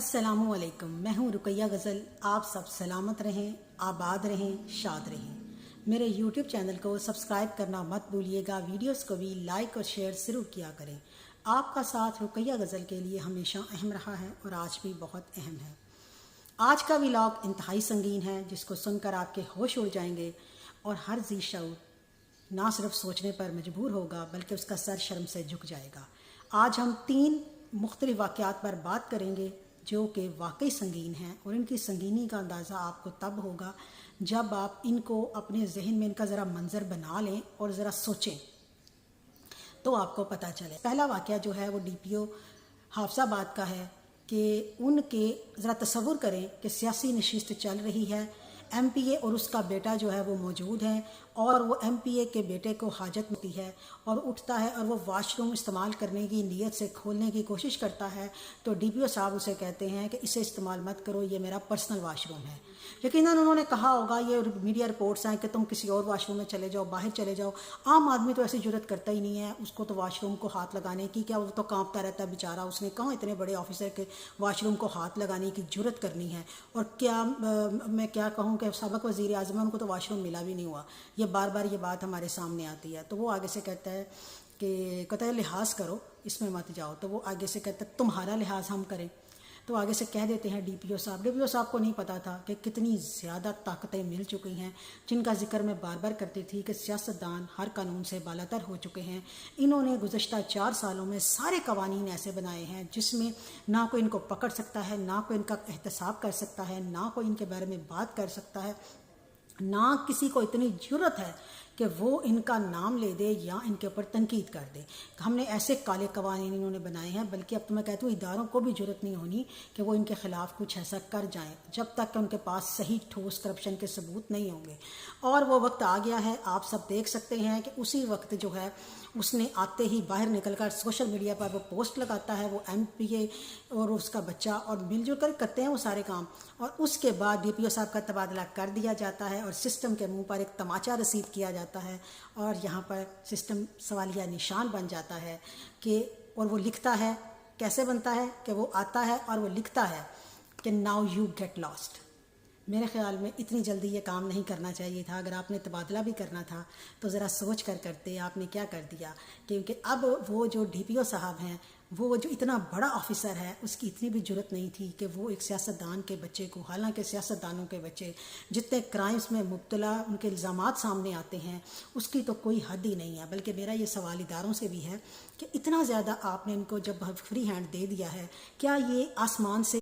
अस्सलामुअलैकुम। मैं हूँ रुकैया गज़ल। आप सब सलामत रहें, आबाद रहें, शाद रहें। मेरे यूट्यूब चैनल को सब्सक्राइब करना मत भूलिएगा। वीडियोस को भी लाइक और शेयर ज़रूर किया करें। आपका साथ रुकैया गज़ल के लिए हमेशा अहम रहा है और आज भी बहुत अहम है। आज का व्लॉग इंतहाई संगीन है, जिसको सुनकर आपके होश उड़ जाएंगे और हर जी शऊर ना सिर्फ सोचने पर मजबूर होगा बल्कि उसका सर शर्म से झुक जाएगा। आज हम 3 मुख्तलिफ वाक़यात पर बात करेंगे जो कि वाकई संगीन हैं, और इनकी संगीनी का अंदाज़ा आपको तब होगा जब आप इनको अपने जहन में इनका ज़रा मंजर बना लें और ज़रा सोचें तो आपको पता चले। पहला वाक़या जो है वो DPO हाफसाबाद का है कि उनके ज़रा तसव्वुर करें कि सियासी नशिस्त चल रही है, MPA और उसका बेटा जो है वो मौजूद हैं और वो MPA के बेटे को हाजत मिलती है और उठता है और वो वाशरूम इस्तेमाल करने की नीयत से खोलने की कोशिश करता है, तो DPO साहब उसे कहते हैं कि इसे इस्तेमाल मत करो, ये मेरा पर्सनल वाशरूम है। यकीनन उन्होंने कहा होगा, ये मीडिया रिपोर्ट्स हैं कि तुम किसी और वाशरूम में चले जाओ, बाहर चले जाओ। आम आदमी तो ऐसी जुर्रत करता ही नहीं है, उसको तो वाशरूम को हाथ लगाने की क्या, वो तो कांपता रहता है बेचारा। उसने कहाँ इतने बड़े ऑफिसर के वाशरूम को हाथ लगाने की जुर्रत करनी है। और क्या मैं क्या कहूँ कि सबक वज़ीर आज़म है, उनको तो वाशरूम मिला भी नहीं हुआ। ये बार बार ये बात हमारे सामने आती है। तो वो आगे से कहता है कि कतई लिहाज करो, इसमें मत जाओ। तो वो आगे से कहता है तुम्हारा लिहाज हम करें। तो आगे से कह देते हैं DPO साहब को नहीं पता था कि कितनी ज़्यादा ताकतें मिल चुकी हैं, जिनका जिक्र मैं बार बार करती थी कि सियासतदान हर कानून से बालातर हो चुके हैं। इन्होंने गुज़श्ता 4 सालों में सारे कवानीन ऐसे बनाए हैं जिसमें ना कोई इनको पकड़ सकता है, ना कोई इनका एहतसाब कर सकता है, ना कोई इनके बारे में बात कर सकता है, ना किसी को इतनी ज़रूरत है कि वो इनका नाम ले दे या इनके ऊपर तनकीद कर दे। हमने ऐसे काले कवानीन इन्होंने बनाए हैं, बल्कि अब तो मैं कहती हूँ इदारों को भी ज़रूरत नहीं होनी कि वो इनके ख़िलाफ़ कुछ ऐसा कर जाएं जब तक कि उनके पास सही ठोस करप्शन के सबूत नहीं होंगे। और वो वक्त आ गया है, आप सब देख सकते हैं कि उसी वक्त जो है उसने आते ही बाहर निकलकर सोशल मीडिया पर वो पोस्ट लगाता है, वो MPA और उसका बच्चा और मिलजुल कर करते हैं वो सारे काम। और उसके बाद DPO साहब का तबादला कर दिया जाता है और सिस्टम के मुंह पर एक तमाचा रसीद किया जाता है और यहाँ पर सिस्टम सवालिया निशान बन जाता है कि, और वो लिखता है, कैसे बनता है कि वो आता है और वो लिखता है कि नाउ यू गेट लॉस्ट। मेरे ख्याल में इतनी जल्दी ये काम नहीं करना चाहिए था। अगर आपने तबादला भी करना था तो ज़रा सोच कर करते। आपने क्या कर दिया, क्योंकि अब वो जो DPO साहब हैं, वो जो इतना बड़ा ऑफिसर है, उसकी इतनी भी जुर्रत नहीं थी कि वो एक सियासतदान के बच्चे को, हालांकि सियासतदानों के बच्चे जितने क्राइम्स में मुब्तला उनके इल्ज़ामात सामने आते हैं उसकी तो कोई हद ही नहीं है। बल्कि मेरा ये सवाल इदारों से भी है कि इतना ज़्यादा आपने इनको जब फ्री हैंड दे दिया है, क्या ये आसमान से